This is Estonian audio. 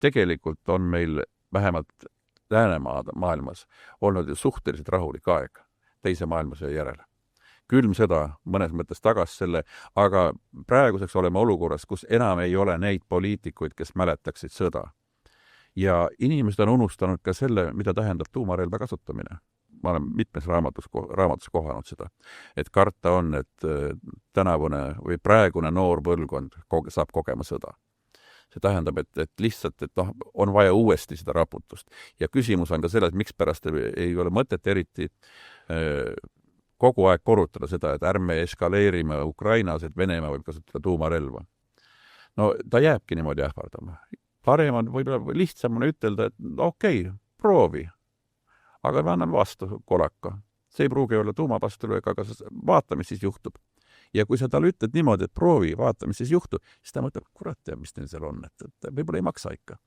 tegelikult on meil vähemalt Läänemaailmas olnud ju suhteliselt rahulik aeg teise maailmasõja järele. Külm sõda mõnes mõttes tagas selle, aga praeguseks oleme olukorras, kus enam ei ole neid poliitikuid, kes mäletaksid sõda. Ja inimesed on unustanud ka selle, mida tähendab tuumarelva kasutamine. Ma olen mitmes raamatus kohanud seda, et karta on, et tänavune või praegune noor põlvkond saab kogema sõda. See tähendab, et lihtsalt on vaja uuesti seda raputust. Ja küsimus on ka selles, miks pärast ei ole mõtet eriti kogu aeg korrutada seda, et ärme eskaleerime Ukrainas, et Venemaa võib kasutada tuumarelva. No ta jääbki niimoodi ähvardama. Parem on võib-olla lihtsam on ütelda, et okei, proovi, aga me anname vastu kolaka. See ei pruugi olla tuumavastulöök, aga vaata, mis siis juhtub. Ja kui sa talle ütled niimoodi, et proovi, vaata, mis siis juhtub, siis ta mõtleb, kurat, mis neil seal on, et võib-olla ei maksa ikka.